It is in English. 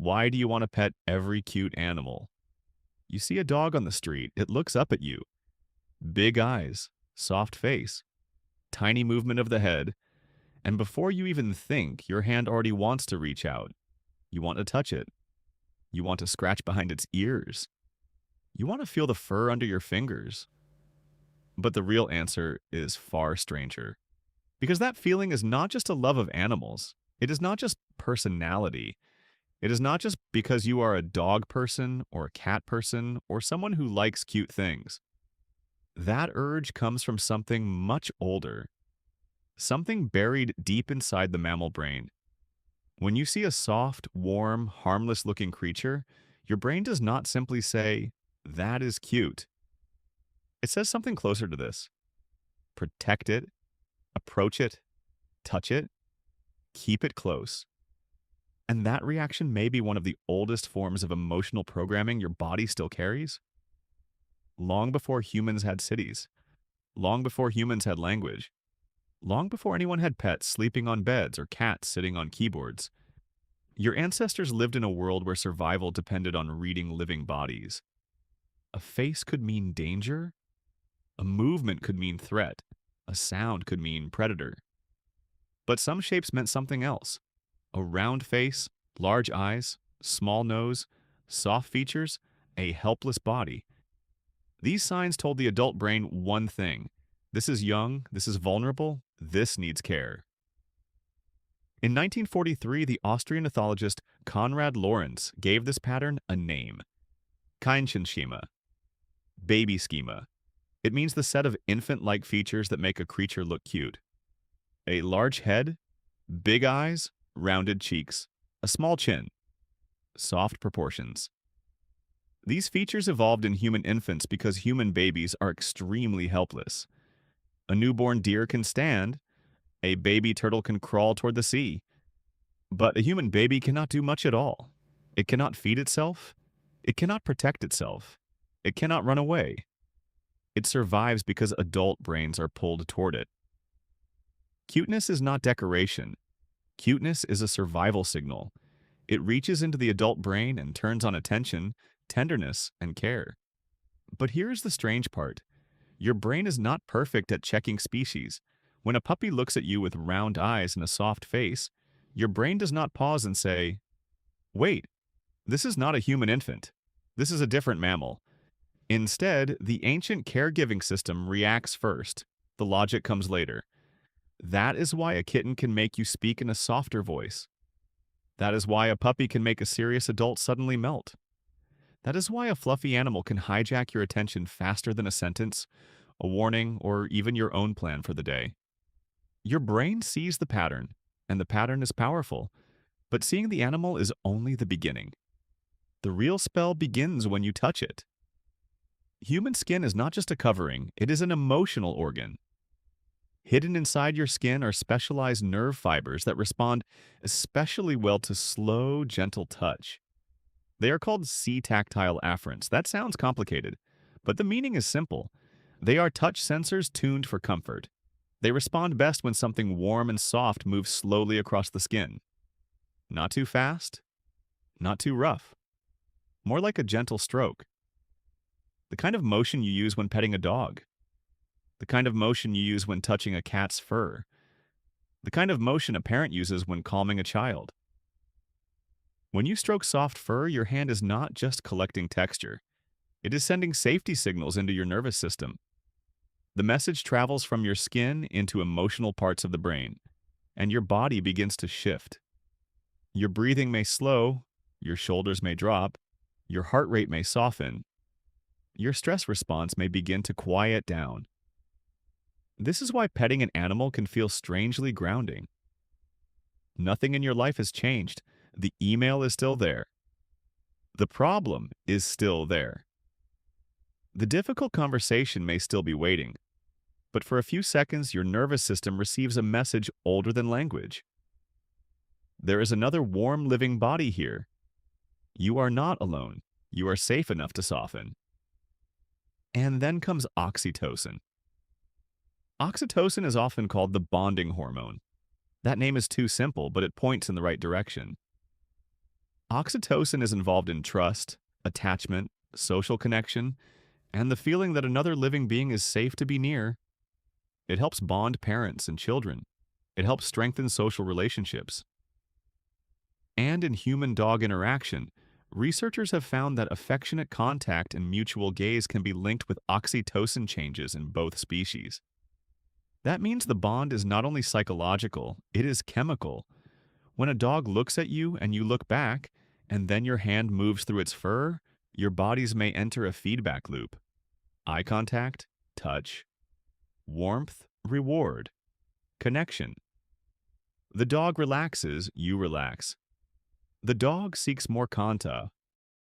Why do you want to pet every cute animal? You see a dog on the street, it looks up at you. Big eyes, soft face, tiny movement of the head, and before you even think, your hand already wants to reach out. You want to touch it. You want to scratch behind its ears. You want to feel the fur under your fingers. But the real answer is far stranger. Because that feeling is not just a love of animals. It is not just personality. It is not just because you are a dog person or a cat person or someone who likes cute things. That urge comes from something much older. Something buried deep inside the mammal brain. When you see a soft, warm, harmless-looking creature, your brain does not simply say, "That is cute." It says something closer to this. Protect it, approach it, touch it, keep it close. And that reaction may be one of the oldest forms of emotional programming your body still carries. Long before humans had cities, long before humans had language, long before anyone had pets sleeping on beds or cats sitting on keyboards, your ancestors lived in a world where survival depended on reading living bodies. A face could mean danger, a movement could mean threat, a sound could mean predator. But some shapes meant something else. A round face, large eyes, small nose, soft features, a helpless body. These signs told the adult brain one thing. This is young, this is vulnerable, this needs care. In 1943, the Austrian ethologist Konrad Lorenz gave this pattern a name. Kindchen schema. Baby schema. It means the set of infant-like features that make a creature look cute. A large head, big eyes, rounded cheeks, a small chin, soft proportions. These features evolved in human infants because human babies are extremely helpless. A newborn deer can stand, a baby turtle can crawl toward the sea, but a human baby cannot do much at all. It cannot feed itself, it cannot protect itself, it cannot run away. It survives because adult brains are pulled toward it. Cuteness is not decoration. Cuteness is a survival signal. It reaches into the adult brain and turns on attention, tenderness, and care. But here's the strange part. Your brain is not perfect at checking species. When a puppy looks at you with round eyes and a soft face, your brain does not pause and say, "Wait, this is not a human infant. This is a different mammal." Instead, the ancient caregiving system reacts first. The logic comes later. That is why a kitten can make you speak in a softer voice. That is why a puppy can make a serious adult suddenly melt. That is why a fluffy animal can hijack your attention faster than a sentence, a warning, or even your own plan for the day. Your brain sees the pattern, and the pattern is powerful, but seeing the animal is only the beginning. The real spell begins when you touch it. Human skin is not just a covering, it is an emotional organ. Hidden inside your skin are specialized nerve fibers that respond especially well to slow, gentle touch. They are called C-tactile afferents. That sounds complicated, but the meaning is simple. They are touch sensors tuned for comfort. They respond best when something warm and soft moves slowly across the skin. Not too fast, not too rough. More like a gentle stroke. The kind of motion you use when petting a dog. The kind of motion you use when touching a cat's fur. The kind of motion a parent uses when calming a child. When you stroke soft fur, your hand is not just collecting texture. It is sending safety signals into your nervous system. The message travels from your skin into emotional parts of the brain, and your body begins to shift. Your breathing may slow, your shoulders may drop, your heart rate may soften, your stress response may begin to quiet down. This is why petting an animal can feel strangely grounding. Nothing in your life has changed. The email is still there. The problem is still there. The difficult conversation may still be waiting, but for a few seconds your nervous system receives a message older than language. There is another warm living body here. You are not alone. You are safe enough to soften. And then comes oxytocin. Oxytocin is often called the bonding hormone. That name is too simple, but it points in the right direction. Oxytocin is involved in trust, attachment, social connection, and the feeling that another living being is safe to be near. It helps bond parents and children. It helps strengthen social relationships. And in human-dog interaction, researchers have found that affectionate contact and mutual gaze can be linked with oxytocin changes in both species. That means the bond is not only psychological, it is chemical. When a dog looks at you and you look back, and then your hand moves through its fur, your bodies may enter a feedback loop. Eye contact, touch, warmth, reward, connection. The dog relaxes, you relax. The dog seeks more contact,